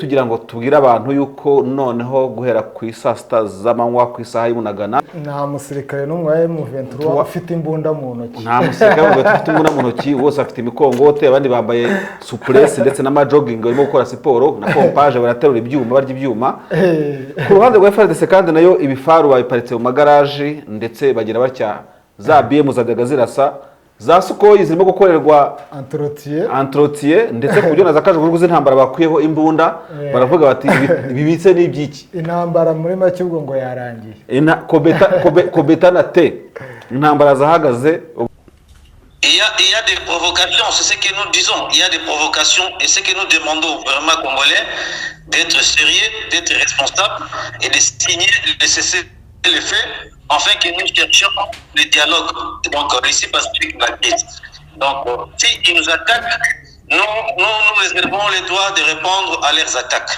tugira ngo tubwire abantu yuko noneho guhera ku isasta z'amanywa ku isaha y'Ibunagana nta musirikare n'umwe wa M23 ufite imbunda mu ntoki, nta musirikare ufite imbunda mu ntoki, bose afite imikongote, abandi bambaye supresse ndetse na jogging barimo gukora siporo na pompage, baraterura ibyuma barya ibyuma. Ku ruhande rwa FARDC kandi nayo ibifaru babiparitse mu magaraje ndetse bagira batya za BM zajyaga zirasa za Sukoyi zirimo gukorerwa entretien ndetse ku buryo na zakajugurugu z'intambara bakuyeho imbunda, baravuga bati bibitse n'ibyiki intambara muri make ubwo ngo yarangiye kobeta na te intambara zahagaze. Il y a des provocations, c'est ce que nous disons. Il y a des provocations et ce que nous demandons au gouvernement congolais d'être sérieux, d'être responsable et de signer, de cesser les faits, afin que nous cherchions le dialogue. Donc, ici, pacifique la crise. Donc, s'ils nous attaquent, nous réservons les droits de répondre à leurs attaques.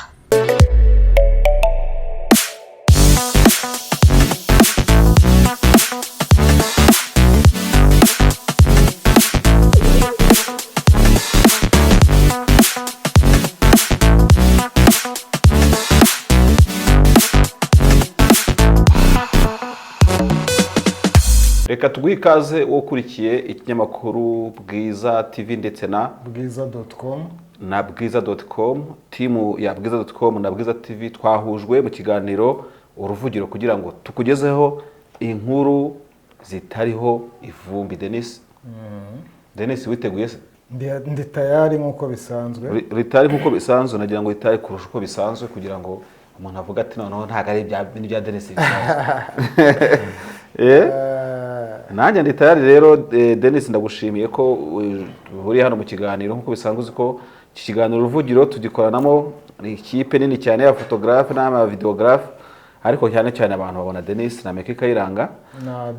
Reka tuguhe ikaze ukurikiye ikinyamakuru Bwiza TV ndetse na bwiza.com na bwiza.com. Timu ya bwiza.com na Bwiza TV twahujwe mu kiganiro uruvugiro kugira ngo tukugezeho inkuru zitariho ivumbi. Denis witeguye se? Ndi tayari nkuko bisanzwe. Ritari nkuko bisanzwe, nagira ngo ritari kurusha uko bisanzwe kugira ngo umuntu avuga ati noneho ntago ari bya Denis bisanzwe. Nanjye ndi tayari rero. Denis, ndagushimiye ko uri hano mu kiganiro. Nkuko bisanzwe uzi ko iki kiganiro uruvugiro tugikoranamo ikipe nini cyane ya photographe n'ama videographe, ariko cyane cyane abantu babona Denis na Meki Kayiranga na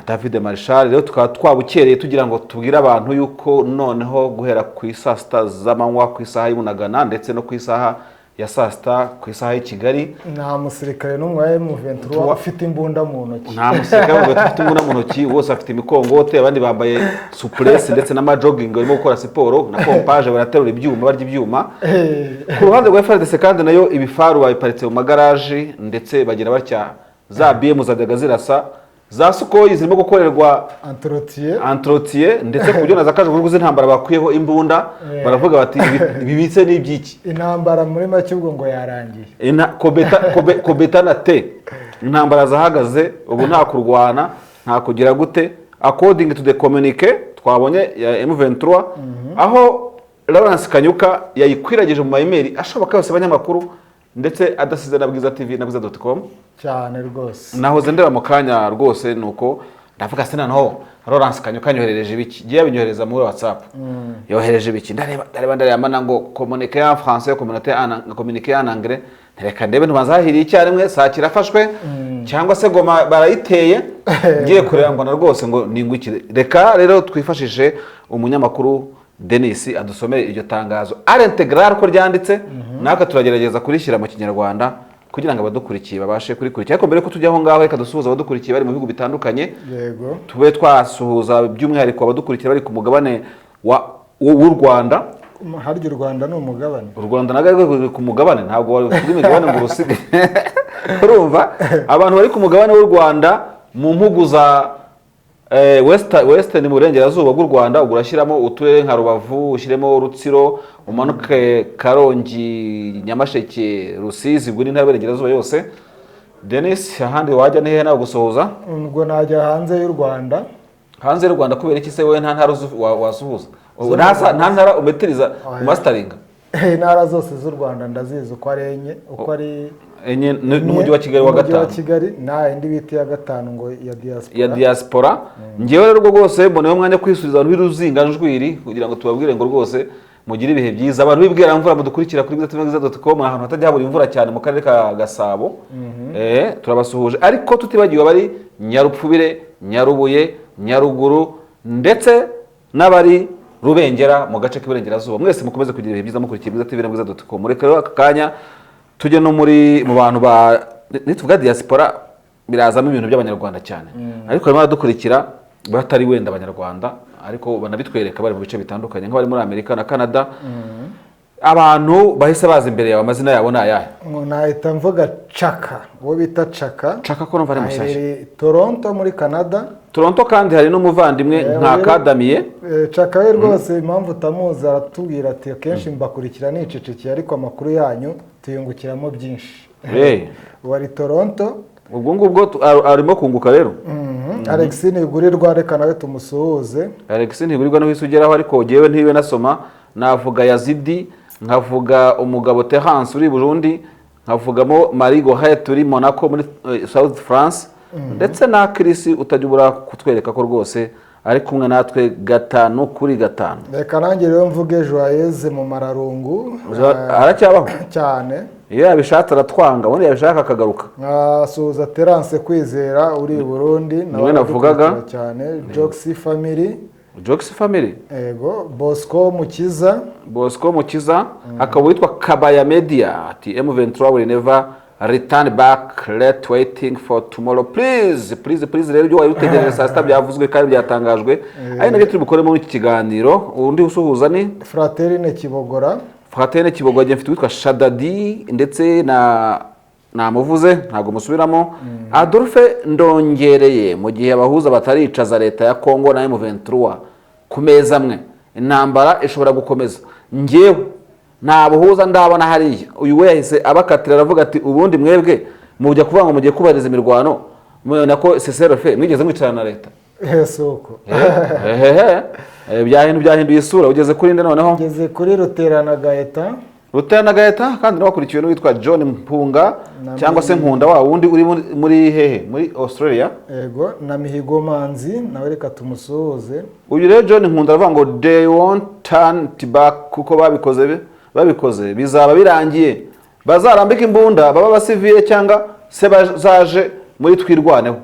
David Marshal. Rero tukaba twabukereye tugira ngo tubwire abantu yuko noneho guhera ku isasta z'amanywa ku isaha y'Ibunagana ndetse no ku isaha ya sasta ku isaha y'i Kigali nta musirikare n'umwe wa M23 ufite imbunda mu ntoki, nta musirikare ufite imbunda mu ntoki, bose afite imikongote, abandi bambaye supresse ndetse na jogging barimo gukora siporo na pompage, baraterura ibyuma barya ibyuma. Ku ruhande rwa FARDC kandi nayo ibifaru babiparitse mu magaraje ndetse bagira batya za BM zajyaga zirasa za Sukoyi zirimo gukorerwa entretien ndetse ku buryo na zakajugurugu z'intambara bakuyeho imbunda, baravuga bati bibitse n'ibyiki intambara muri make ubwo ngo yarangiye kobeta na te intambara zahagaze ubu nta kurwana nta kugira gute. According to the communique twabonye ya M23, aho Lawrence Kanyuka yayikwiragije mu email ashoboka yose abanyamakuru ndetse adasize na Bwiza TV na Bwiza.com cyane rwose. Nahoze ndeba mu kanya rwose nuko ndavuga se noneho Lawrence Kanyuka yoherereje ibiki, giye abinyohereza muri WhatsApp. Yohereje ibiki, ndareba ngo communiqué en français, communiqué en anglais. Reka ndebe ntubazahiriye icyarimwe saa kirafashwe cyangwa se goma barayiteye, ngiye kureba ngo na rwose ngo ningukire. Reka rero twifashishe umunyamakuru Denis adusomere iryo tangazo integral ko ryanditse, naka turagerageza kurishyira mu Kinyarwanda kugira ngo abadukurikiye babashe kurikurikira. Ariko mbere ko tujya aho ngaho, reka dusuhuza abadukurikiye bari mu bihugu bitandukanye. Yego, tube twasuhuza by'umwihariko abadukurikiye bari ku mugabane w'u Rwanda. Harya u Rwanda ni umugabane? U Rwanda nagaye ku mugabane, ntabwo wari ufite imigabane ngo rusige. Urumva abantu bari ku mugabane w'u Rwanda mu mpugu za Western mu burengerazuba bw'u Rwanda, ugurashyiramo uturere nka Rubavu, ushyiremo Rutsiro, umanuke Karongi, Nyamasheke, Rusizi, ubwo ni ntara y'uburengerazuba yose. Denis, ahandi wajya nehe nawe gusohoza? Ubwo najya hanze y'u Rwanda. Hanze y'u Rwanda kubera iki se wowe nta ntara wasuhuza? Nta ntara umetiriza masteringa? Intara zose z'u Rwanda ndazizi uko ari enye, uko ari enye n'umujyi wa Kigali wa gatanu. Umujyi wa Kigali na indi biti ya gatanu ngo ya diaspora. Ngewe rero rwose mboneyeho umwanya kwisubiza abantu b'iruzinganjwiri kugira ngo tubabwire ngo rwose mugire ibihe byiza. Abantu bibwira mvura mudukurikira kuri bwiza.com, ahantu hatajya habura imvura cyane mu karere ka Gasabo. Turabasuhuje, ariko tutibagiwe bari Nyarupfubire, Nyarubuye, Nyaruguru ndetse n'abari Rubengera mu gace k'iburengerazuba. Mwese mukomeze kugira ibihe byiza mukurikiye Bwiza TV na Bwiza.com. Reka rero aka kanya tujye no mu bantu nituvuga diaspora birazamo ibintu by'abanyarwanda cyane, ariko barimo baradukurikira batari wenda abanyarwanda, ariko banabitwereka bari mu bice bitandukanye nk'abari muri Amerika na Canada. abantu bahise baza imbere yawe amazina yabo ni ayahe? nahita mvuga Chaka, uwo bita Chaka. Chaka ko numva ari mushyashya. Aherereye Toronto muri Canada. Toronto kandi hari n'umuvandimwe nka Kadamiye. Chaka we rwose impamvu utamuzi aratubwira ati akenshi mbakurikira nicecekeye ariko amakuru yanyu tuyungukiramo byinshi. Wari Toronto. Ubwo ngubwo arimo kunguka rero. Alex Ntigurirwa reka nawe tumusuhuze. Alex Ntigurirwa no wisugeraho ariko jewe ntiwe nasoma, navuga Yazidi, nkavuga umugabo Terence uri Burundi, nkavugamo Marie Gohette uri Monaco muri South France, ndetse na Chris utajya kutwereka ko rwose ari kumwe natwe 5 kuri 5. Reka nanjye rero mvuge Joyeuse mu Mararungu. Aracyabaho cyane. Iyo yabishatse aratwanga, ubundi yabishaka akagaruka. Nkasuhuza Terence Kwizera uri Burundi, nawe navugaga cyane. Joxy Family. Joxy Family. Ego, Bosco Mukiza. Bosco Mukiza, akaba witwa Kabaya Media ati M23 will never return back, let waiting for tomorrow, please rero byo wayutegereje saa sita byavuzwe kandi byatangajwe. Ari nabyo turi bukore muri iki kiganiro. Undi usuhuza ni Fraterine Kibogora. Fraterine Kibogora mfite witwa Shadadi ndetse na muvuze ntago musubiramo. Adolphe Ndongereye mu gihe abahuza bataricaza leta ya Kongo na M23 ku meza amwe, intambara ishobora gukomeza. Ngewe nta buhuza ndabona hariya. Uyu we yahise abakatira aravuga ati ubundi mwebwe mujya kuvuga ngo mugiye kubariza imirwano mubona ko CCRF mwigeze mwicarana na leta. Soko. Byahinduye isura. Ugeze kuri nde noneho? Ugeze kuri Ruterana Gaeta. Ruterana Gaeta kandi wakurikiwe n'uwitwa John Mpunga cyangwa se Nkunda wa wundi uri muri hehe muri Australia. Ego, na Mihigo Manzi nawe reka tumusuhuze. Uyu rero John Nkunda aravuga ngo they won't turn back kuko babikoze bizaba birangiye, bazarambika imbunda baba basivile cyangwa se bazaje muri twirwaneho.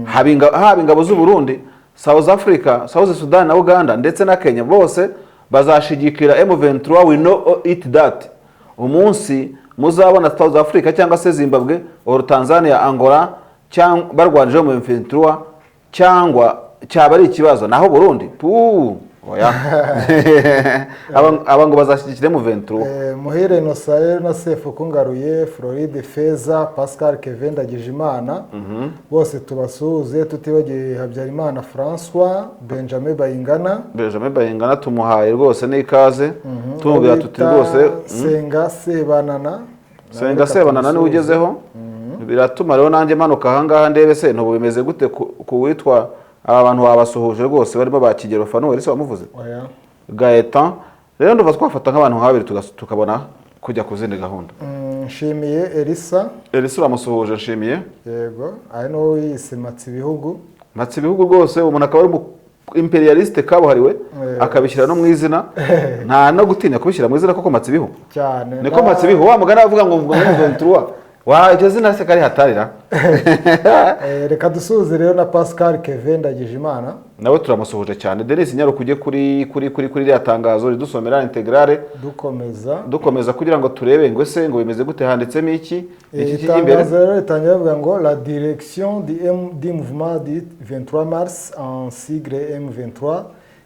Haba ingabo z'u Burundi, South Africa, South Sudan na Uganda ndetse na Kenya bose bazashigikira M23. We know it that umunsi muzabona South Africa cyangwa se Zimbabwe or Tanzania, Angola cyangwa barwanije mu M23 cyangwa cyaba ari ikibazo, naho Burundi oya abango bazashyigikira M23. Muhire Nosael na Sefu Kungaruye, Floride Feza, Pascal Kevin Ndagijimana bose tubasuhuze, tutibagiye Habyarimana François, Benjamin Bayingana tumuhaye rwose n'ikaze, tumubwira tuti rwose Senga Sebanana ni ugezeho. Biratuma rero nanjye manuka ahangaha ndebe se ntubu bimeze gute ku witwa aba bantu babasuhuje rwose barimo bakigero Fanuel se wamuvuze Gaetan. Rero nduva twafata nk'abantu nk'abiri tukabona kujya ku zindi gahunda. Nshimiye Elisa uramusuhuje. Nshimiye yego ari no yise Matsibihugu rwose. Umuntu akaba ari imperialiste kabuhariwe akabishyira no mu izina, nta no gutinya kubishyira mu izina koko Matsibihugu cyane. Niko Matsibihugu wa mugana avuga ngo mvuga M23 waje zina se kari hatarira. Reka dusuhuze rero na Pascal Kevin Ndagijimana nawe turamusuhuje cyane. Denis Nyaro kujye kuri ya tangazo ridusomera integrale dukomeza kugira ngo turebe ngo se ngo bimeze gute, handitsemo iki imbere. Rero itangira bavuga ngo la direction du mouvement du 23 mars en sigle M23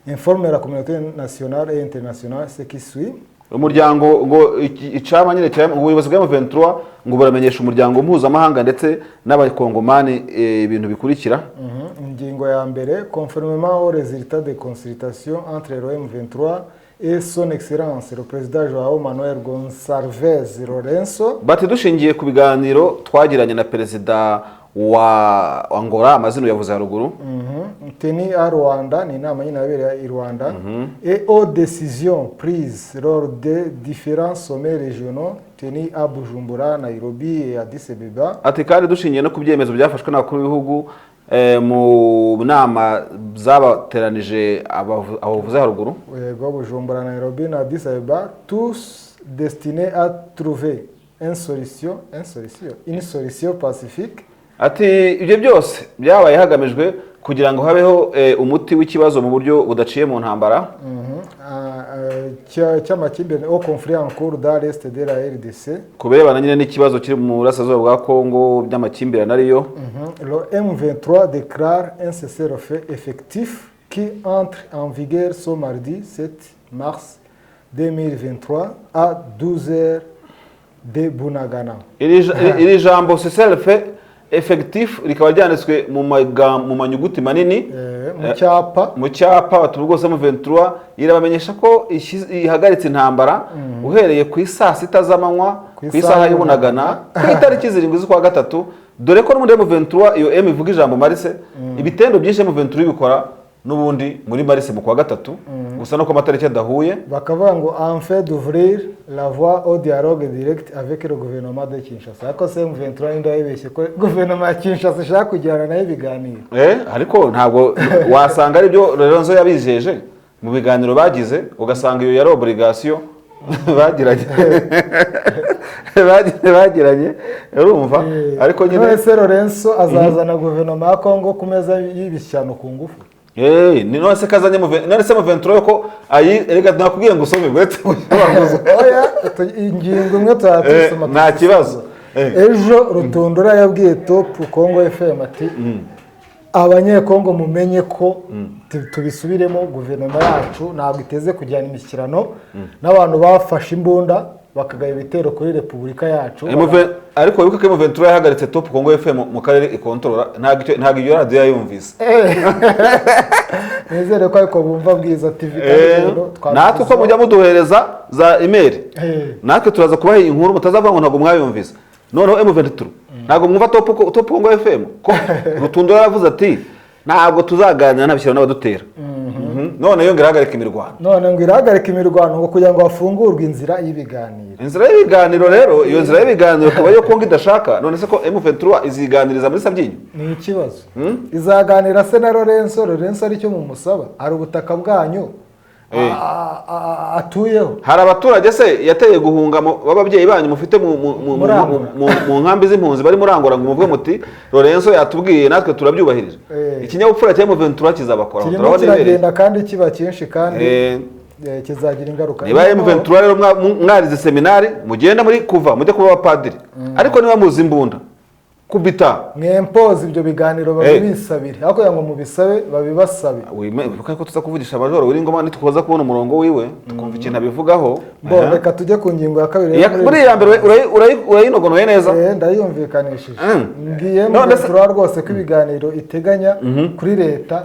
informe la communauté nationale et internationale ce qui suit. Umuryango ngo icama nyine cyane ubuyobozi bwa M23 ngo buramenyesha umuryango mpuzamahanga ndetse n'abakongomani ibintu bikurikira. Ingingo ya mbere, conformément aux résultats des consultations entre le M23 et son excellence le président Joao Manuel Gonçalves Lourenço. Bati dushingiye ku biganiro twagiranye na perezida wa Angola, amazina yavuze haruguru. Teni à Rwanda, ni inama nyine yabereye i Rwanda, et aux décisions prises lors des différents sommets régionaux teni à Bujumbura, Nairobi et Addis Abeba. Ati kandi dushingiye no ku byemezo byafashwe n'abakuru b'ibihugu mu nama zabateranije abavuze haruguru. Yego, Bujumbura, Nairobi na Addis Abeba, tous destinés à trouver une solution pacifique. Ati ibyo byose byabaye hagamijwe kugira ngo habeho umuti w'ikibazo mu buryo budaciye mu ntambara. Cy'amakimbirane au conflit en cours dans l'est de la RDC. Kubirebana nyine n'ikibazo kiri mu burasirazuba bwa Kongo by'amakimbirane ariyo. Le M23 déclare un cessez-le-feu effectif qui entre en vigueur ce mardi 7 mars 2023 à 12h de Bunagana. iri jambo cessez-le-feu effectif rikaba ryanditswe mu manyuguti manini mu cyapa batuvuga rwose M23 irabamenyesha ko ihagaritse intambara uhereye ku isaa 6 z'amanywa ku isaha y'Ubunagana ku itariki 7 z'ukwa gatatu, dore ko n'ubundi M23 iyo M ivuga ijambo Marise, ibitendo byinshi M23 bikora n'ubundi muri Marise mu kwa gatatu, gusa no ko amatariki adahuye bakavuga ngo en fait d'ouvrir la voie au dialogue direct avec le gouvernement de Kinshasa. Ako se M23 inda yibeshye ko gouvernement ya Kinshasa ishaka kujyana nayo ibiganiro, ariko ntabwo wasanga ari byo Lorenzo yabijeje mu biganiro bagize, ugasanga iyo yari obligation bagiranye urumva. Ariko nyine ese Lorenzo azazana gouvernement ya Congo kumeza y'ibishyano ku ngufu. Ni none se kazanye none se M23 ko erega nakubwiye ngo usome gwete oya ingingo imwe twatusoma nta kibazo. Ejo Rutundura yabwiye Top Congo FM ati abanyekongo mumenye ko tubisubiremo guverinoma yacu ntabwo iteze kujyana imishyikirano n'abantu bafashe imbunda bakagaya ibitero kuri repubulika yacu. Ariko wibuke ko M23 yahagaritse Top Congo FM mu karere ikontorora, ntabwo iyo radio yayumvise. Nizere ko ariko bumva Bwiza TV natwe uko mujya muduhereza za email natwe turaza kubaha inkuru mutazavuga ngo ntabwo mwayumvise. Noneho M23 ntabwo mwumva Top Congo FM ko Rutundura yavuze ati ntabwo tuzaganira nabishyira n'abadutera. None yo ngirahagarika imirwano ngo kugira ngo hafungurwe inzira y'ibiganiro. Rero iyo nzira y'ibiganiro kuba yo Kongo idashaka, none se ko M23 iziganiriza muri Sabyinyo ni ikibazo. Izaganira se na Lorenzo ari cyo mu musaba, hari ubutaka bwanyu atuyeho, hari abaturage se yateye guhunga b'ababyeyi banyu mufite mu nkambi z'impunzi bari murangora ngo muvuge muti Lorenzo yatubwiye natwe turabyubahirije. Ikinyabupfura cya M23 kizabakora kirimo kiragenda kandi kiba cyinshi kandi kizagira ingaruka. Niba M23 rero mwarize seminari mugenda muri kuva mujye kuba abapadiri, ariko niba muzi imbunda kubita mwempoze ibyo biganiro babisabire ariko yango mubisabe babibasabe. Wibuka ko tuza kuvugisha Majoro Wiringoma nitukoza kubona umurongo wiwe tukumva ikintu abivugaho. Reka tujye ku ngingo ya kabiri. Muri ya mbere urayinogonoye neza. Ndayumvikanishije ngiye mu tura rwose ko ibiganiro iteganya kuri leta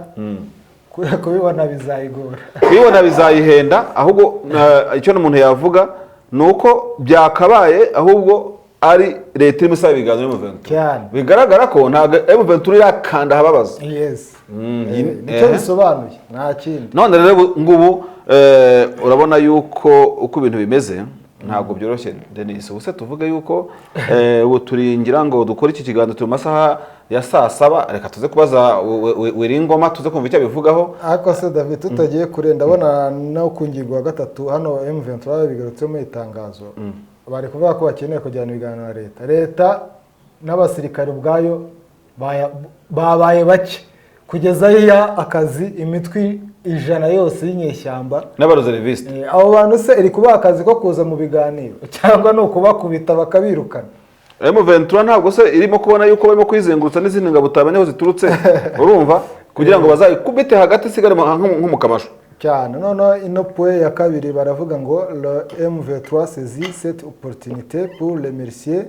kubibona bizayigora, kubibona bizayihenda. Ahubwo icyo n'umuntu yavuga nuko byakabaye ahubwo ari leta irimo isaba ibiganiro M23. Bigaragara ko ntabwo M23 yakanda hababaza. Nicyo bisobanuye nta kindi. None rero ngubu urabona yuko uko ibintu bimeze ntabwo byoroshye. Denis ubuse tuvuge yuko ubu turingira ngo dukore iki kiganiro mu masaha ya saa 7, reka tuze kubaza Wiringoma tuze kumva icyo bivugaho. Ariko se David tutagiye kure ndabona no ku ngingo ya gatatu hano M23 bigarutse mu itangazo bari kuvuga ko bakeneye kujyana ibiganiro na leta n'abasirikare ubwayo babaye bake kugeza iya akazi imitwi 100 yose y'inyeshyamba n'abareserviste. Abo bantu se iri kuba akazi ko kuza mu biganiro cyangwa no kubakubita bakabirukana? M23 ntabwo se irimo kubona yuko barimo kwizengurutsa n'izindi ngabo utabanyeho ziturutse urumva kugira ngo bazayikubite hagati sigare nk'umukamasho cyane. Noneho ino point ya kabiri baravuga ngo le M23 saisit cette opportunité pour remercier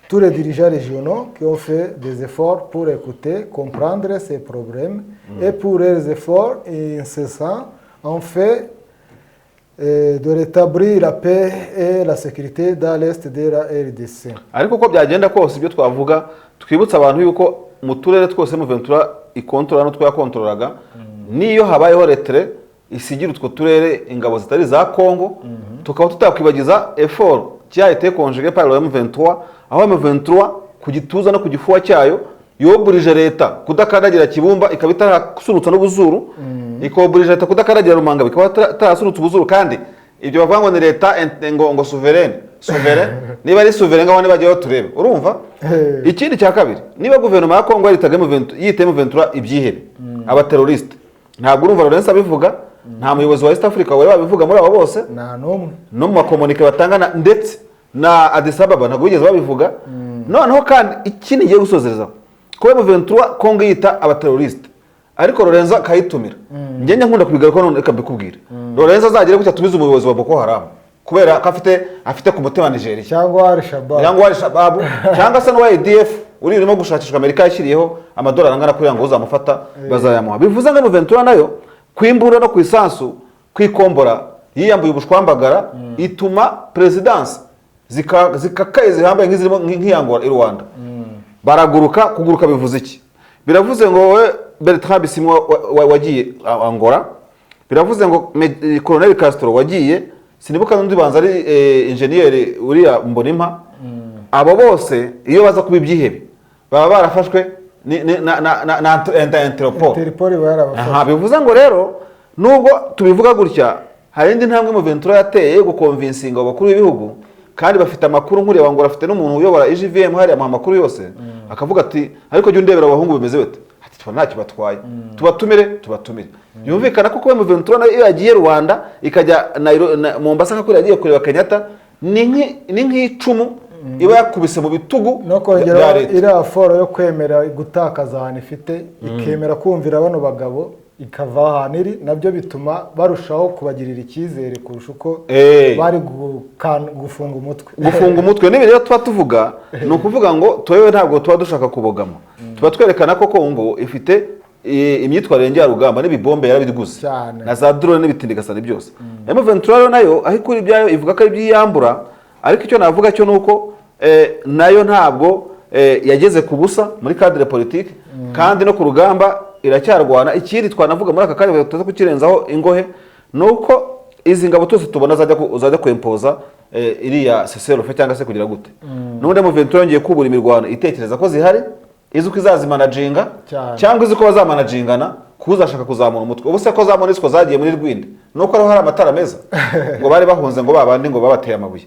tous les dirigeants régionaux qui ont fait des efforts pour écouter, comprendre ces problèmes et pour leurs efforts incessants en fait de rétablir la paix et la sécurité dans l'est de la RDC. Ariko ko byagenda kose ibyo twavuga twibutsa abantu yuko mu turere twose M23 ikontrola no twakontrolaga niyo habayeho retre isigira utwo turere ingabo zitari za Kongo tukaba tutakwibagiza effort cyahite conjugué par le M23 aho M23 kugituza no kugifuwa cyayo yoburije leta kudakandagira Kibumba ikabita kusurutsa n'ubuzuru ikoburije leta kudakandagira Rumanga bikaba tarasurutsa ubuzuru kandi ibyo bavuga ngo ni leta ngo souveraine niba ari souveraine ngabone bagiye turebe urumva. Ikindi cya kabiri niba guverinoma ya Kongo yaritaga M23 ibyihebe aba terroriste ntabwo urumva Lorenzo abivuga, nta muyobozi wa East Africa wari wabivuga muri abo bose, nta numwe no mu makomunike batangana ndetse na Addis Ababa ntabwo bigeze babivuga. Noneho kandi ikindi ngiye gusozereza ko M23 Kongo yita aba terroriste ariko Lorenzo akayitumira njye nkunda kubigaruka none reka mbikubwire Lorenzo azagere gutya tubize umuyobozi wa Boko Haram kubera ko afite ku mutima Nigeria cyangwa Al-Shabaab cyangwa se no ADF urimo gushakishwa Amerika yashyiriyeho amadolari angana kugira ngo uzamufata bazayamuha bivuze ngo Ventura nayo kwimbura no kwisansu kwikombora yiyambuye ubushwambagara ituma presidence zikakaye zihambaye nk'izirimo nk'iyangora i Rwanda kuguruka bivuze iki biravuze ngo we Bertrand Bisimwa wagiye Angola biravuze ngo Colonel Castro wagiye sinibuka n'undi banza ari engineer uriya Mbonimpa abo bose iyo baza kuba ibyihebe baba barafashwe na Interpol bivuze ngo rero nubwo tubivuga gutya hari indi ntambwe mu Ventura yateye yo gukonvinsinga abakuru b'ibihugu kandi bafite amakuru nkuriya Angola afite n'umuntu uyobora IGVM hari amakuru yose akavuga ati ariko jya ndebera abahungu bimeze bate ati ntacyo batwaye tubatumire yumvikana ko kuba mu Ventura nayo yagiye Rwanda ikajya Mombasa nka kuri yagiye kureba Kenyatta ni nk'icumu iba yakubise mu bitugu no kongera iriya foro yo kwemera gutakaza ahantu ifite ikemera kumvira bano bagabo ikava ahantu iri nabyo bituma barushaho kubagirira icyizere kurusha uko bari gufunga umutwe n'ibi rero tuba tuvuga ni ukuvuga ngo toyewe ntabwo tuba dushaka kubogama tuba twerekana ko Kongo ifite imyitwarire njyarugamba n'ibibombe yarabiguze na za drone n'ibitindikasane byose Ventura nayo aho ikuri ibyayo ivuga ko ari ibyiyambura ariko icyo navuga cyo nuko nayo ntabwo yageze ku busa muri cadre politique kandi no ku rugamba iracyarwana ikiri twanavuga muri aka kanya tuza kukirenzaho ingohe nuko izi ngabo twese tubona zajya kwempoza iriya CCLF cyangwa se kugira gute none mu Ventura ngiye kubura imirwano itekereza ko zihari izi uko izazimanaginga cyangwa izi uko bazamanagingana kuzashaka kuzamura umutwe ubuse ko zamona isiko zagiye muri Rwinde nuko ariho hari amatara meza ngo bari bahunze ngo babandi ngo babateye amabuye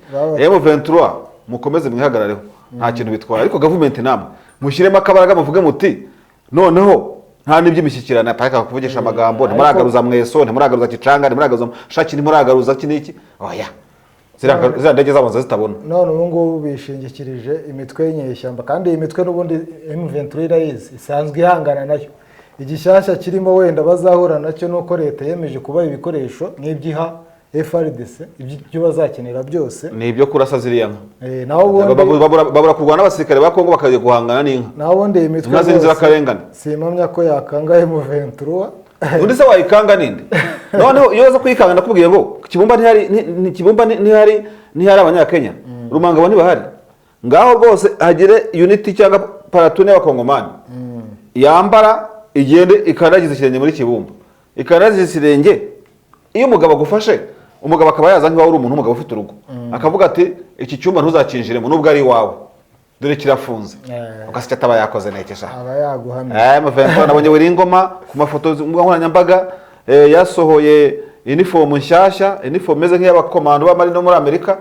mu Ventura mukomeze mwihagarareho nta kintu bitwaye ariko government namwe mushyiremo akabaraga muvuge muti noneho nta n'iby'imishyikirana paraka kuvugisha amagambo ntimuragaruza mweso ntimuragaruza kicanga ntimuragaruza shaki ntimuragaruza kiniki oya zira ndege zabanza zitabona none ubu ngubu bishingikirije imitwe y'inyeshyamba kandi iyi mitwe n'ubundi Ventura irayizi isanzwe ihangana nayo igishyashya kirimo wenda bazahura nacyo nuko leta yemeje kubaha ibikoresho n'ibyiha FRDC ibyo bazakenera byose ni ibyo kurasa ziriya nka naho ubundi babura kurwana n'abasirikare ba Kongo bakagiye guhangana n'inka naho ubundi iyi mitwe simpamya ko yakangaye mu Ventura undi se wayikanga ninde noneho iyo baza kuyikanga nakubwiye ngo Kibumba ntihari abanyakenya Rumangabo ntibahari ngaho rwose hagire unity cyangwa paratune y'abakongomani yambara igende ikanagiza ikirenge muri Kibumba ikanagiza ikirenge iyo umugabo agufashe umugabo akaba yaza nk'aho uri umuntu umugabo ufite urugo akavuga ati iki cyumba ntuzakinjiremo nubwo ari iwawe dore kirafunze ugasika ataba yakoze nekesha aba yaguhamye Ventura nabonye Wiringoma ku mafoto nkoranyambaga yasohoye uniform nshyashya uniform meze nk'iy'abakomando b'amari no muri Amerika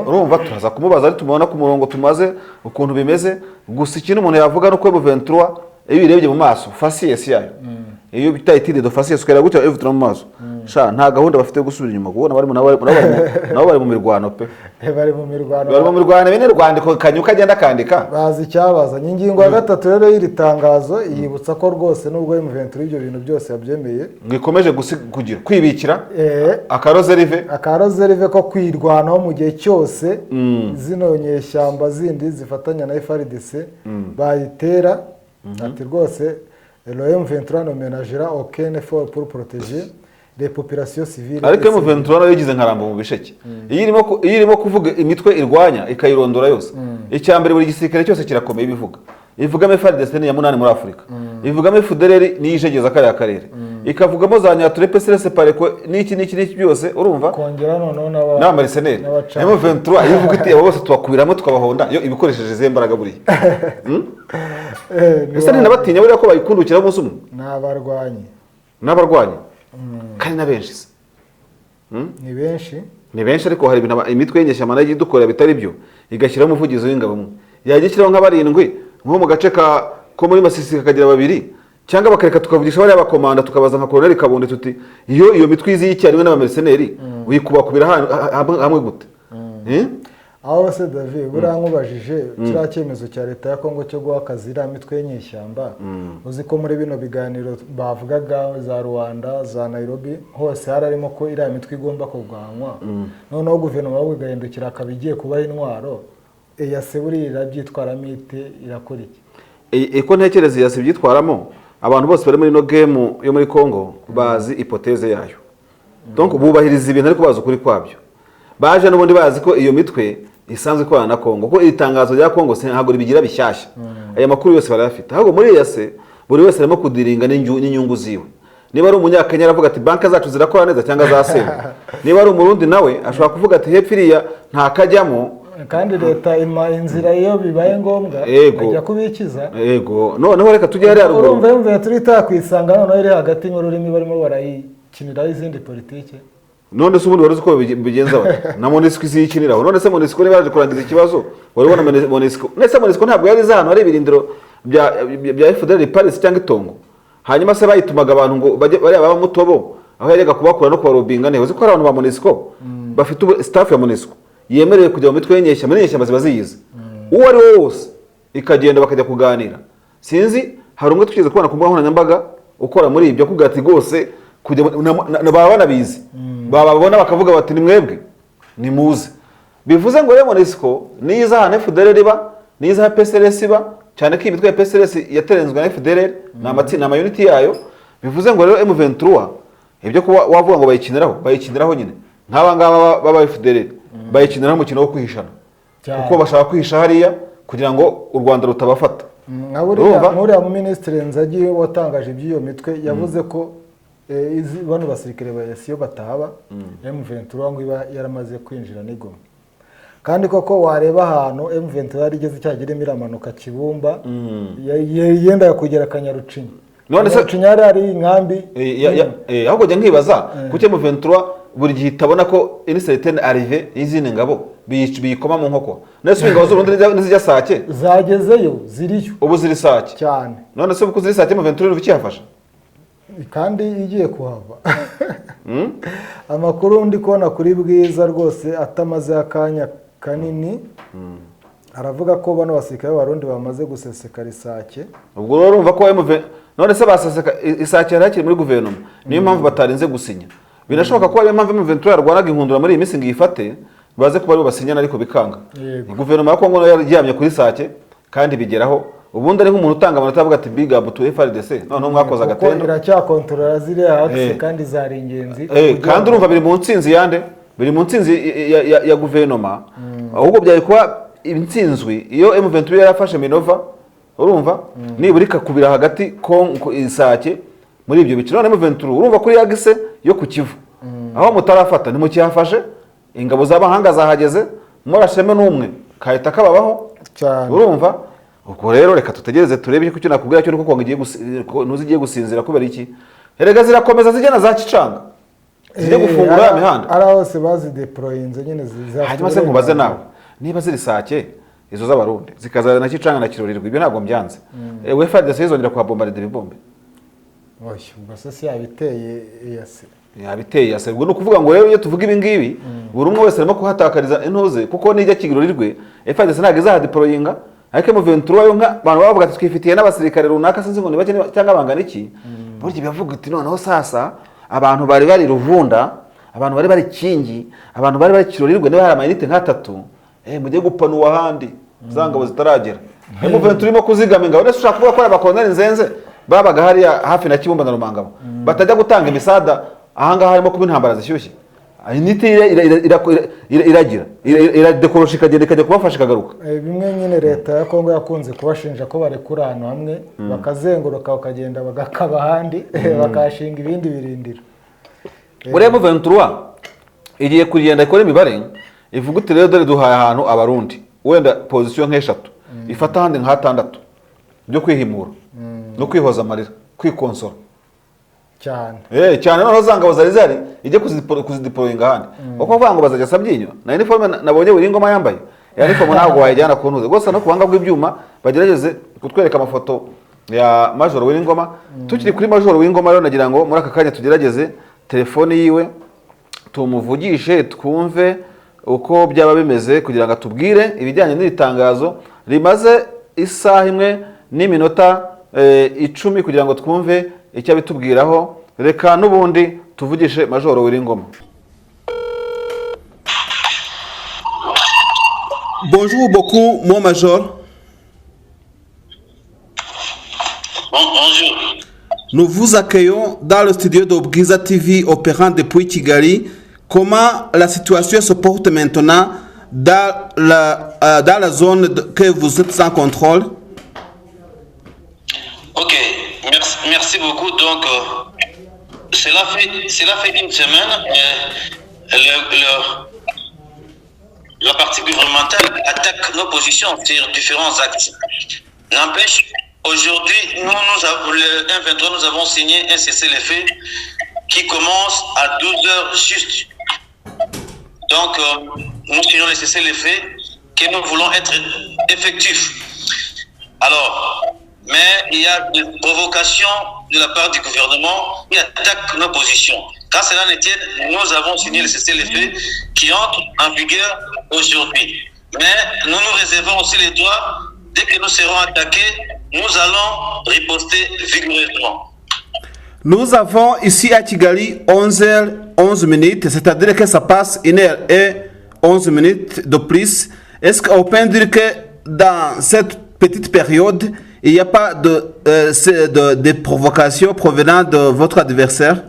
urumva turaza kumubaza ari tumubona ku murongo tumaze ukuntu bimeze gusa ikintu umuntu yavuga no ko Ventura iyo birebye mu maso faciès yayo iyo bitayitide do faciès ukera gutya Ventura mu maso sha nta gahunda bafite gusubira inyuma kubona bari mu mirwano pe bari mu mirwano bene Rwandiko kanyuka agenda kandika bazi cyabaza ingingo ya 3 rero y'iri tangazo yibutsa ko rwose nubwo Ventura ibyo bintu byose yabyemeye ngikomeje kugira kwibikira akarozerive ko kwirwanaho mu gihe cyose zino nyeshyamba zindi zifatanya na FRDC bayitera ati rwose Ventura ne ménagera aucun effort pour protéger les populations civiles ariko Ventura nayo yigize nkarambo mu bisheke iyo irimo kuvuga imitwe irwanya ikayirondora yose icyambere buri gisirikare cyose kirakomeye bivuga ivugamo FARDC ya 8 muri Afrika ivugamo FDLR niyijegeza kariya karere ikavugamo za Nyature PSRS pareko n'iki byose urumva kongera noneho n'abamercenaires Ventura ivuga iti abo bose twakubiramo tukabahonda yo ibikoresheje zembaraga buri ese nabatinya buriya ko bayikundukira umunsi umwe n'abarwanyi kandi na benshi ni benshi ariko hari ibintu imitwe y'inyeshyamba nayo idukora bitari byo igashyiraho umuvugizi w'ingabo umwe yagishyiraho nk'abarindwi nko mu gace ko muri Masisi kakagira babiri cyangwa bakareka tukavugisha bari abakomanda tukabaza nka Colonel Kabonde tuti iyo mitwe izi y'icyarimwe n'abamercenaires uyikubakubira hamwe gute aho se David buriya nkubajije kiriya cyemezo cya leta ya Kongo cyo guha akazi iriya mitwe y'inyeshyamba uzi ko muri bino biganiro bavugaga za Rwanda za Nairobi hose harimo ko iriya mitwe igomba kurwanywa noneho guverinoma y'ugahindukira akaba igiye kubaha intwaro EAC buriya irabyitwaramo ite irakora iki eko ntekereza EAC byitwaramo abantu bose bari muri no game yo muri Kongo bazi hypothèse yayo donc bubahiriza ibintu ariko bazi ukuri kwabyo baje n'ubundi bazi ko iyo mitwe isanzwe ikorana na Kongo ko itangazo rya Kongo ntabwo ribigira bishyashya aya makuru yose barayafite ahubwo muri EAC buri wese arimo kudiringa n'inyungu ziwe niba ari umunyakenya aravuga ati banka zacu zirakora neza cyangwa zasenya niba ari umurundi nawe ashobora kuvuga ati hepfiriya nta kajyamo kandi leta ima inzira iyo bibaye ngombwa ajya kubikiza yego noneho reka tujye hariya ruguru urumva yumva turita kwisanga noneho iri hagati mu rurimi barimo barayikinira izindi politike none se ubundi wari uzi ko bigenza bati na Monisco iziyikiniraho none se Monisco niba yaje kurangiza ikibazo wari ubona Monisco nese Monisco ntabwo yari izahano ari ibirindiro bya FDL Paris cyangwa Itongo hanyuma se bayitumaga abantu ngo bari aba mutobo aho yajyaga kubakura no kubarubinga ne uzi ko ari abantu ba Monisco bafite staff ya Monisco yemerewe kujya mu mitwe y'inyeshyamba ziba ziyize uwo ari wo wose ikagenda bakajya kuganira sinzi hari umwe tukize kubona ku mbuga nkoranyambaga ukora muri ibyo kuvuga ati rwose kujya baba banabizi bababona bakavuga bati ni mwebwe ni muze bivuze ngo rero Monisco niza hane FDL riba niza PSLS iba cyane ko imitwe ya PSLS yaterenzwe na FDL na unity yayo bivuze ngo rero M23 ibyo kuba wavuga ngo bayikiniraho nyine nk'abangaba baba FDL bayikiniraho umukino wo kwihishana kuko bashaka kwihisha hariya kugira ngo u Rwanda rutabafata nk'uriya mu Minisitiri Nzagi watangaje iby'iyo mitwe yavuze ko bano basirikare ba EAC bataba M23 ngo iba yaramaze kwinjira n'igoma kandi koko wareba ahantu M23 yarigeze cyagirimo iramanuka Kibumba yenda kugera Kanyarucinya none se Cinyari ari inkambi ahubwo jya nkibaza kuki M23 buri gihe itabona ko une certaine arrivée y'izindi ngabo biyikoma mu nkoko nese ingabo z'urundi nizijya Sake zagezeyo ziriyo ubu ziri Sake cyane none se uko ziri Sake M23 ukiyafasha kandi igiye kuhava amakuru ndi kubona kuri Bwiza rwose atamaze akanya kanini aravuga ko bano basirikare b'Abarundi bamaze gusesekara Isake ubwo rero urumva ko none se baseseka Isake yarakiri muri guverinoma niyo mpamvu batarinze gusinya birashoboka ko ariyo mpamvu M23 yarwanaga inkundura muri iyi minsi ngifate baze kuba ari basinyana ariko bikanga guverinoma ya Kongo yaryamye kuri Sake kandi bigeraho ubundi ari nk'umuntu utanga amanota avuga ati big up to FARDC none mwakoza agatendo kuko iracyakontorora ziriya axe kandi zari ingenzi kandi urumva biri mu ntsinzi yande biri mu ntsinzi ya guverinoma ahubwo byari kuba intsinzwi iyo M23 yarafashe Minova urumva niburi kakubira hagati Isake muri ibyo biciro none M23 urumva kuri yagise yo ku Kivu aho mutarafata ntimukihafashe ingabo z'abahanga zahageze murasheme n'umwe kahita kababaho urumva ubwo rero reka tutegereze turebe icyo nakubwira cyo nuko Kongo igiye gusinzira kubera iki erega zirakomeza zijyana za Kicanga zijye gufungura imihanda ara hose bazi deployinze nyine ziza hanyuma se nkubaze nawe niba ziri Sake izo z'Abarundi zikazana na Kicanga na Kirorirwa ibyo ntabwo mbyanze we FARDC izongera kwa bombarde ibombe ubwo se yabiteye EAC yabiteye EAC ubwo no kuvuga ngo rero iyo tuvuga ibi ngibi buri umwe wese arimo kuhatakariza intuze kuko nijya Kirorirwe FARDC ntabwo izahadeployinga ariko M23 yo abantu bavuga ati twifitiye n'abasirikare runaka sinzi ngo ni bake cyangwa bangana iki buryo bivuga ati noneho sasa abantu bari Ruvunda abantu bari Kingi abantu bari Kirorirwe niba hari amayinite nk'atatu mujye gupanuwa handi zangabo zitaragera M23 irimo kuzigama ingabo nese ushaka kuvuga ko abakoloneli nzenze babaga hariya hafi na Kibumba na Rumangabo batajya gutanga imisada ahangaha harimo kuba intambara zishyushye inite iragira iradekorosha ikajya kubafasha ikagaruka bimwe nyine leta ya Kongo yakunze kubashinja ko barekura ahantu hamwe bakazenguruka bakagenda bagakaba ahandi bakashinga ibindi birindiro uriya M23 igiye kugenda ikora imibare ivuga uti rero dore duhaye ahantu Abarundi wenda position nk'eshatu ifata ahandi nk'atandatu byo kwihimura no kwihoza amarira kwikonsora cyane noneho zangabo zari ijye kuzideployinga ahandi uko kuvuga ngo bazajya Sabyinyo na uniforme nabonye buri ngoma yambaye uniforme ntabwo wayijyana ku ntuze gusa no kubanga bw'ibyuma bagerageze kutwereka amafoto ya Major W'Ingoma tukiri kuri Major W'Ingoma rero nagira ngo muri aka kanya tugerageze telefone yiwe tumuvugishe twumve uko byaba bimeze kugira ngo atubwire ibijyanye n'iri tangazo rimaze isaha imwe n'iminota 10 kugira ngo twumve icyo abitubwiraho. Reka n'ubundi tuvugishe Major Wiringoma. Bonjour beaucoup, mon Major. Bonjour. Nous vous accueillons dans le studio de Bwiza TV opérant depuis Kigali. Comment la situation se porte maintenant dans la zone que vous êtes en contrôle? Ok, merci beaucoup. Donc, cela fait une semaine. La partie gouvernementale attaque nos positions sur différents actes. N'empêche, aujourd'hui, le 1-23, nous avons signé un cessez-le-feu qui commence à 12h juste. Donc, nous signons le cessez-le-feu que nous voulons être effectifs. Alors, mais il y a des provocations de la part du gouvernement qui attaquent nos positions. Quand cela ne tienne, nous avons signé le cessez-le-feu qui entre en vigueur aujourd'hui. Mais nous nous réservons aussi les droits. Dès que nous serons attaqués, nous allons riposter vigoureusement. Nous avons ici à Kigali 11h11, c'est-à-dire que ça passe 1h11 de plus. Est-ce qu'on peut dire que dans cette petite période, il n'y a pas de provocations provenant de votre adversaire?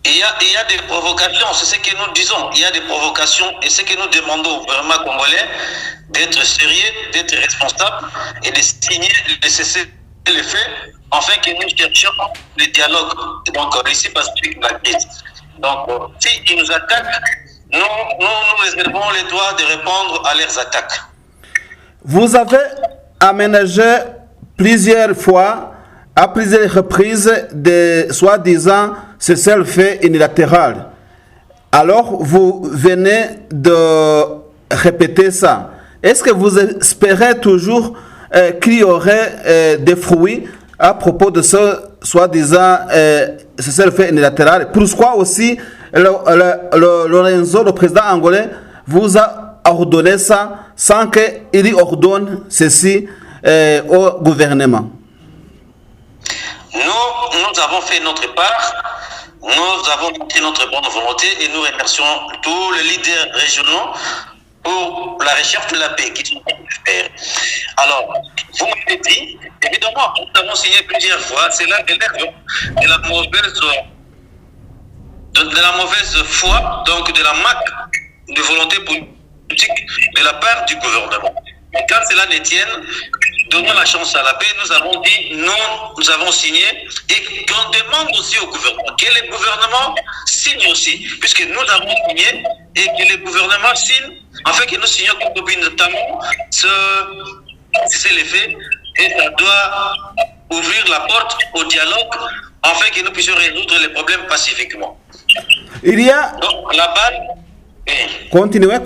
Il y a des provocations, c'est ce que nous disons. Il y a des provocations et ce que nous demandons au gouvernement congolais d'être sérieux, d'être responsable et de signer, de cesser les faits, afin que nous cherchions le dialogue. Donc, ici, Pacifique la crise. Donc, s'ils nous attaquent, nous réservons les droits de répondre à leurs attaques. Vous avez aménagé plusieurs fois, à plusieurs reprises, des soi-disant cessez-le-feu unilatéral. Alors, vous venez de répéter ça. Est-ce que vous espérez toujours qu'il y aurait des fruits à propos de ce soi-disant cessez-le-feu unilatéral? Pourquoi aussi Lorenzo, le président angolais, vous a ordonné ça sans qu'il ordonne ceci au gouvernement? Nous avons fait notre part, nous avons montré notre bonne volonté et nous remercions tous les leaders régionaux pour la recherche de la paix qui sont en train de faire. Alors, vous m'avez dit, évidemment, nous avons signé plusieurs fois, c'est là de la mauvaise foi, donc de la manque de volonté politique de la part du gouvernement. Mais quand cela ne tienne, donnons la chance à la paix. Nous avons dit, nous avons signé et qu'on demande aussi au gouvernement, que le gouvernement signe aussi, puisque nous avons signé et que le gouvernement signe, afin que nous signions notamment c'est les faits et ça doit ouvrir la porte au dialogue afin que nous puissions résoudre les problèmes pacifiquement. Il y a... Donc la balle... Continuez.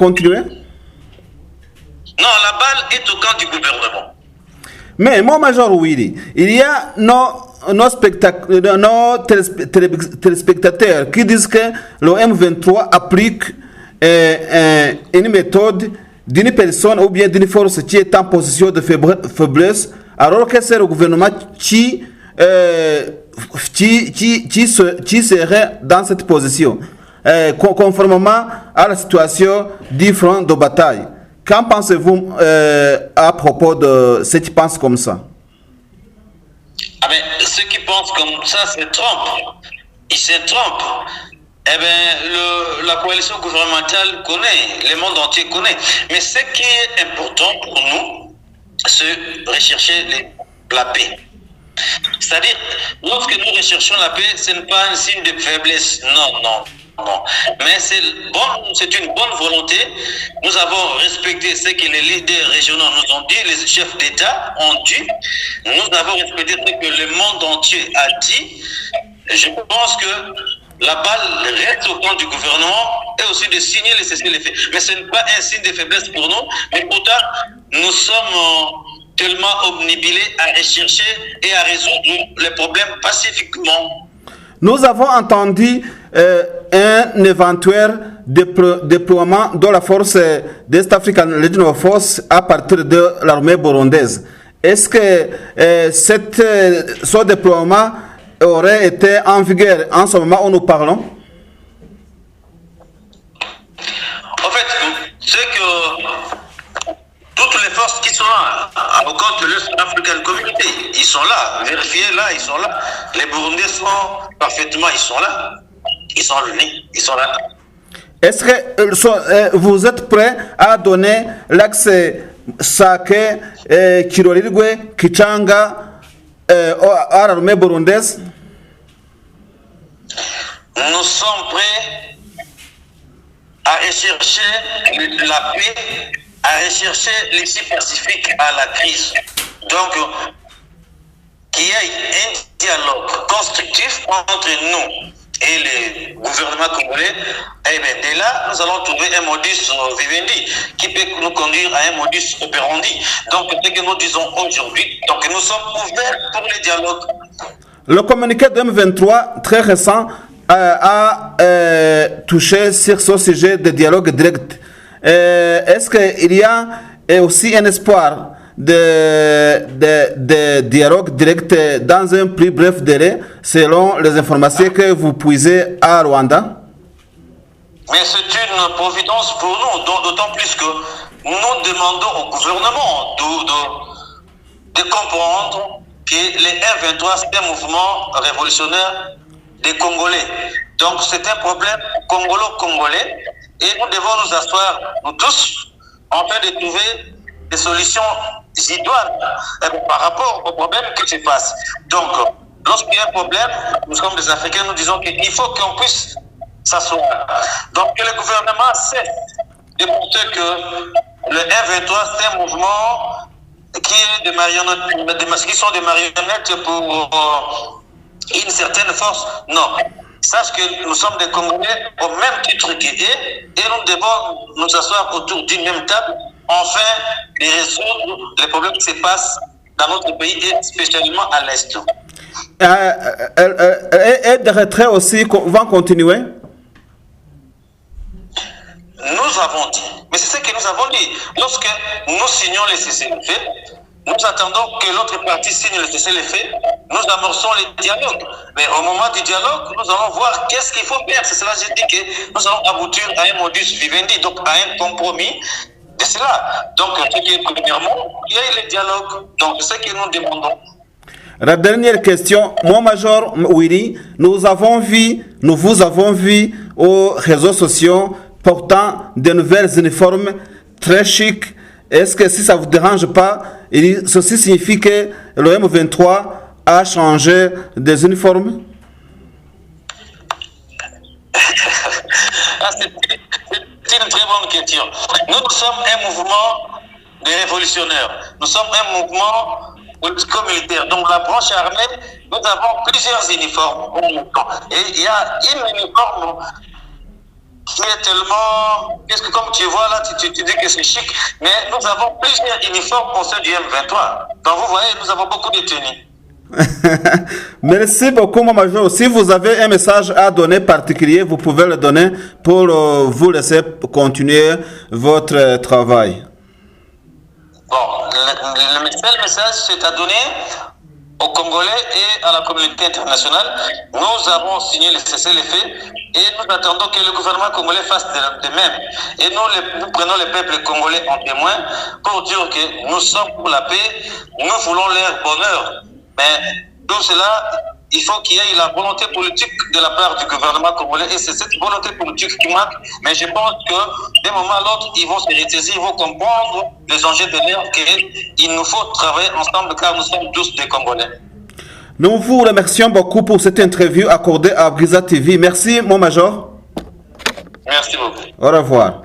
Non, la balle est au camp du gouvernement. Mais mon Major Willy, il y a nos téléspectateurs qui disent que le M23 applique une méthode d'une personne ou bien d'une force qui est en position de faiblesse, alors que c'est le gouvernement qui serait dans cette position, conformément à la situation du front de bataille. Qu'en pensez-vous à propos de ceux qui pensent comme ça? Ah ben, ceux qui pensent comme ça se trompent. Ils se trompent. Eh bien, la coalition gouvernementale connaît, le monde entier connaît. Mais ce qui est important pour nous, c'est rechercher la paix. C'est-à-dire, lorsque nous recherchons la paix, ce n'est pas un signe de faiblesse. Non. Mais c'est une bonne volonté. Nous avons respecté ce que les leaders régionaux nous ont dit, les chefs d'État ont dit. Nous avons respecté ce que le monde entier a dit. Je pense que la balle reste au camp du gouvernement et aussi de signer les cessez-le-feu. Mais ce n'est pas un signe de faiblesse pour nous. Mais pourtant, nous sommes tellement omnibilés à rechercher et à résoudre les problèmes pacifiquement. Nous avons entendu un éventuel déploiement de la force d'Est African Regional Force à partir de l'armée burundaise. Est-ce que ce déploiement aurait été en vigueur en ce moment où nous parlons? En fait, c'est que toutes les forces qui sont là, à au compte de l'Est African Community, ils sont là, vérifiez là, ils sont là. Les Burundais sont parfaitement, ils sont là. Ils sont unis, ils sont là. Est-ce que vous êtes prêts à donner l'accès Sake, Kirorirwe, Kichanga à l'armée burundaise? Nous sommes prêts à rechercher la paix, à rechercher l'issue pacifique à la crise. Donc, qu'il y ait un dialogue constructif entre nous et le gouvernement congolais, et bien dès là, nous allons trouver un modus vivendi qui peut nous conduire à un modus operandi. Donc, ce que nous disons aujourd'hui, donc nous sommes ouverts pour le dialogue. Le communiqué de M23, très récent, a touché sur ce sujet de dialogue direct. Est-ce qu'il y a aussi un espoir de dialogue direct dans un plus bref délai, selon les informations que vous puisez à Rwanda? Mais c'est une providence pour nous, d'autant plus que nous demandons au gouvernement de comprendre que les M23, c'est un mouvement révolutionnaire des Congolais. Donc c'est un problème congolo-congolais et nous devons nous asseoir, nous tous, en train de trouver des solutions idoines par rapport au problème qui se passe. Donc, lorsqu'il y a un problème, nous sommes des Africains, nous disons qu'il faut qu'on puisse s'asseoir. Donc que le gouvernement cesse de montrer que le M23 c'est un mouvement qui est des marionnettes, qui sont des marionnettes pour une certaine force. Non. Sache que nous sommes des Congolais au même titre qu'eux et nous devons nous asseoir autour d'une même table, enfin de résoudre les problèmes qui se passent dans notre pays et spécialement à l'Est. Et de retrait aussi vont continuer? Nous avons dit, mais c'est ce que nous avons dit. Lorsque nous signons les cessez-le-feu, nous attendons que l'autre partie signe le cessez-le-feu, nous amorçons les dialogues. Mais au moment du dialogue, nous allons voir qu'est-ce qu'il faut faire. C'est cela que j'ai dit que nous allons aboutir à un modus vivendi, donc à un compromis de cela. Donc, premièrement, il y a le dialogue. Donc, c'est ce que nous demandons. La dernière question, mon major Willy, nous vous avons vu aux réseaux sociaux portant de nouvelles uniformes très chics. Est-ce que si ça ne vous dérange pas, ceci signifie que le M23 a changé des uniformes? C'est une très bonne question. Nous sommes un mouvement de révolutionnaires. Nous sommes un mouvement politico-militaire. Donc la branche armée, nous avons plusieurs uniformes. Et il y a une uniforme qui est tellement... Qu'est-ce que comme tu vois là, tu dis que c'est chic, mais nous avons plusieurs uniformes au sein du M23. Donc vous voyez, nous avons beaucoup de tenues. Merci beaucoup, mon major. Si vous avez un message à donner particulier, vous pouvez le donner pour vous laisser continuer votre travail. Bon, le message, c'est à donner aux Congolais et à la communauté internationale. Nous avons signé le cessez-le-feu et nous attendons que le gouvernement congolais fasse de même. Et nous prenons le peuple congolais en témoin pour dire que nous sommes pour la paix, nous voulons leur bonheur. Mais tout cela, il faut qu'il y ait la volonté politique de la part du gouvernement congolais et c'est cette volonté politique qui manque. Mais je pense que d'un moment à l'autre, ils vont se ressaisir, ils vont comprendre les enjeux de l'ère qu'il nous faut travailler ensemble car nous sommes tous des Congolais. Nous vous remercions beaucoup pour cette interview accordée à Bwiza TV. Merci, mon major. Merci beaucoup. Au revoir.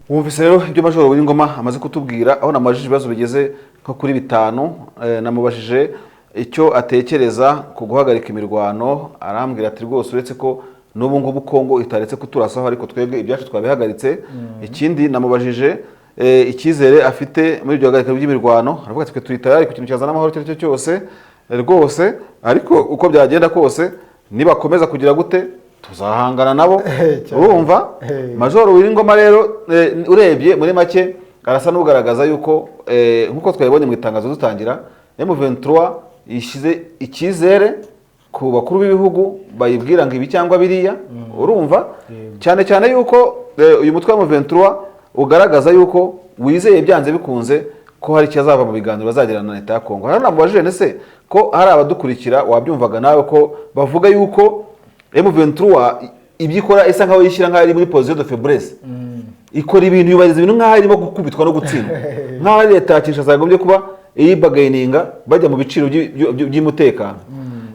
wumvise rero ibyo majoro w'ingoma amaze kutubwira aho namubajije ibibazo bigeze nko kuri 5 namubajije icyo atekereza ku guhagarika imirwano arambwira ati rwose uretse ko n'ubu ngubu Kongo itaretse kuturasaho ariko twebwe ibyacu twabihagaritse. Ikindi namubajije icyizere afite muri ibyo hagarika by'imirwano aravuga ati twe turi tayari ku kintu cyazana amahoro cyo cyose rwose ariko uko byagenda kose nibakomeza kugira gute tuzahangana nabo Cyane. urumva Major Uwiringoma rero urebye muri make arasa n'ugaragaza yuko nkuko twabibonye mu itangazo dutangira M23 ishize icyizere ku bakuru b'ibihugu bayibwira ngo ibi cyangwa biriya urumva cyane cyane yuko uyu mutwe wa M23 ugaragaza yuko wizeye byanze bikunze ko hari cyazava mu biganiro bazagirana na leta ya Kongo. Hari namubajije nese ko hari abadukurikira wabyumvaga nawe ko bavuga yuko M23 ibyikora isa nkaho yishyira nkaho ari muri position de faiblesse ikora ibintu yubahiriza ibintu nkaho irimo gukubitwa no gutsindwa nkaho ari leta yakisha zagombye kuba iyibagaininga bajya mu biciro by'umutekano.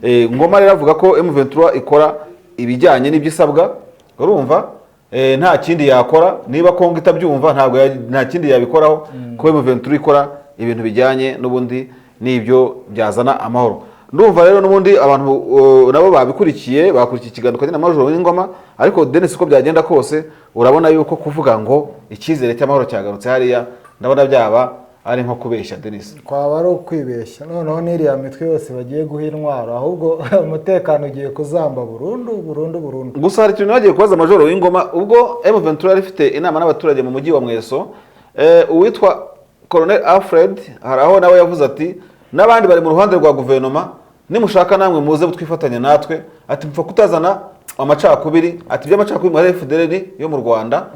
Ngoma rero avuga ko M23 ikora ibijyanye n'ibyisabwa urumva nta kindi yakora niba Kongo itabyumva ntabwo nta kindi yabikoraho ko M23 ikora ibintu bijyanye n'ubundi n'ibyo byazana amahoro. Ndumva rero n'ubundi abantu nabo babikurikiye bakurikiye ikiganiro kandi na Major Uwiringoma ariko Denis uko byagenda kose urabona yuko kuvuga ngo icyizere cy'amahoro cyagarutse hariya ndabona byaba ari nko kubeshya Denis. Kwaba ari ukwibeshya noneho n'iriya mitwe yose bagiye guha intwaro ahubwo umutekano ugiye kuzamba burundu. Gusa hari ikintu bagiye kubaza Major Uwiringoma ubwo M23 rifite inama n'abaturage mu mujyi wa Mweso uwitwa Colonel Alfred haraho nawe yavuze ati n'abandi bari mu ruhande rwa guverinoma nimushaka namwe muze butwifatanya natwe ati mpfa kutazana amacakubiri ati by'amacakubiri muri FDLR yo mu Rwanda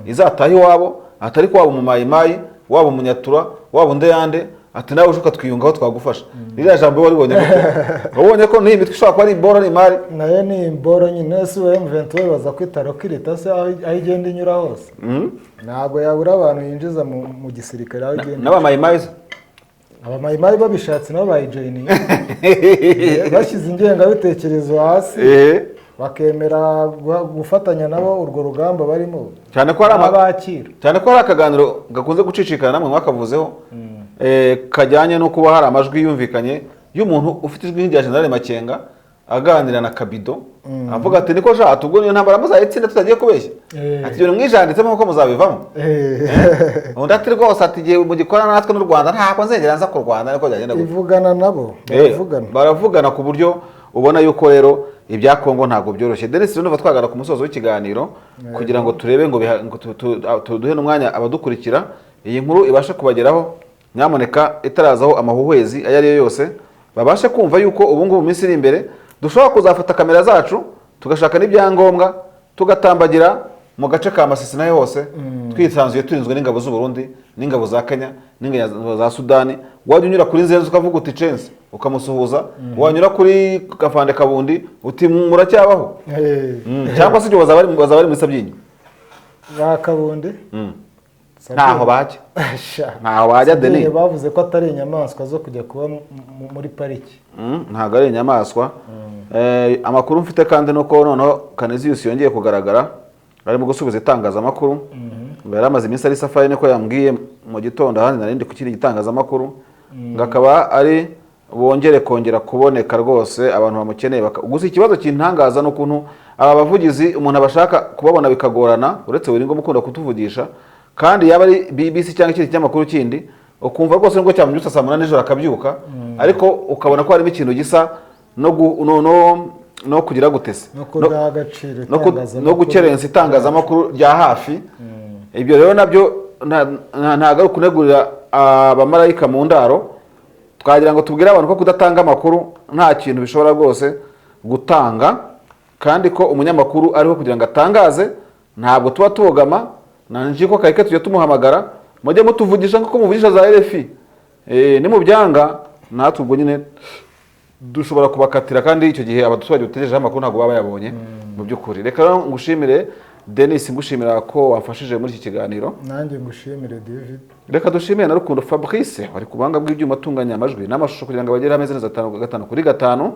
izataha iwabo atari kwabo mu mayimayi wabo munyatura wabo ndeyande ati nawe ushuka twiyungaho twagufasha ririya jambo wabonye ko n'iyi mitwe ishobora kuba ari imboro n'imari nayo ni imboro nyine si we M23 baza kwitara kwirita se aho igenda inyura hose ntabwo yabura abantu yinjiza mu gisirikare aho igenda n'abamayimayi abamayimayi babishatse nabo bayijoyininga bashyize ingengabitekerezo hasi bakemera gufatanya nabo urwo rugamba barimo cyane ko hari akaganiro gakunze gucicikana namwe mwakavuzeho kajyanye no kuba hari amajwi yumvikanye y'umuntu ufite ijwi rya General Makenga aganira na Kabido avuga ati niko sha tubwo niyo ntambara muzayitsinda tutagiye kubeshya ati byo mwijanditsemo uko muzabivamo undi ati rwose ati giye mu gikorana natwe n'u Rwanda ntabwo nzegera nza ku Rwanda niko byagenda ivugana nabo baravugana ku buryo ubona yuko rero ibya Kongo ntabwo byoroshye. Denis rero twagana ku musozo w'ikiganiro kugira ngo turebe ngo tuduhe n'umwanya abadukurikira iyi nkuru ibashe kubageraho nyamuneka itarazaho amahuhwezi ayo ari yo yose babashe kumva yuko ubu ngubu mu minsi iri imbere dushobora kuzafata kamera zacu tugashaka n'ibyangombwa tugatambagira mu gace ka Masisi nayo hose twisanzuye turinzwe n'ingabo z'u Burundi n'ingabo za Kenya n'ingabo za Sudani wajya unyura kuri Nzenze ukavuga uti Chance ukamusuhuza wanyura kuri Kafande Kabundi uti muracyabaho cyangwa se bazaba bari mu Sabyinyo ba Kabundi ntaho bajya Denis bavuze ko atari inyamaswa zo kujya kuba muri pariki ntabwo ari inyamaswa amakuru mfite kandi nuko noneho Canisius yongeye kugaragara ari mu gusubiza itangazamakuru yari amaze iminsi ari safari niko yambwiye mu gitondo ahandi narindi ku kindi gitangazamakuru ngakaba ari bongere kongera kuboneka rwose abantu bamukeneye gusa ikibazo kintangaza n'ukuntu aba bavugizi umuntu abashaka kubabona bikagorana uretse Uwiringoma ukunda kutuvugisha kandi yaba ari BBC cyangwa ikindi kinyamakuru kindi ukumva rwose ngo cyamubyutsa saa 8 nijoro akabyuka ariko ukabona ko harimo ikintu gisa no kugira gutese no gukerensa itangazamakuru rya hafi ibyo rero nabyo ntago ari kunegurira abamarayika mu ndaro twagira ngo tubwire abantu ko kudatanga amakuru nta kintu bishobora rwose gutanga kandi ko umunyamakuru ariho kugira ngo atangaze ntabwo tuba tubogama nanjye ko kayike tujya tumuhamagara mujye mutuvugisha nko muvugisha za RFI ni mu byanga natwe ubwo nyine dushobora kubakatira kandi icyo gihe abaturage utegereje amakuru ntabwo baba yabonye mu by'ukuri. Reka ngushimire Denis, ngushimira ko wafashije muri iki kiganiro. Nanjye ngushimire David. Reka dushimire na Rukundo Fabrice wari kubanga bw'ibyuma atunganya amajwi n'amashusho kugira ngo bagere ameze neza 5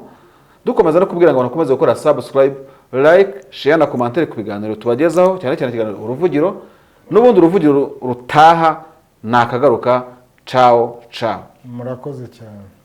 dukomeza no kubwira ngo nakomeze gukora subscribe, like, share na commentaire ku biganiro tubagezaho cyane cyane ikiganiro uruvugiro n'ubundi uruvugiro rutaha nakagaruka. Ciao ciao. Murakoze cyane.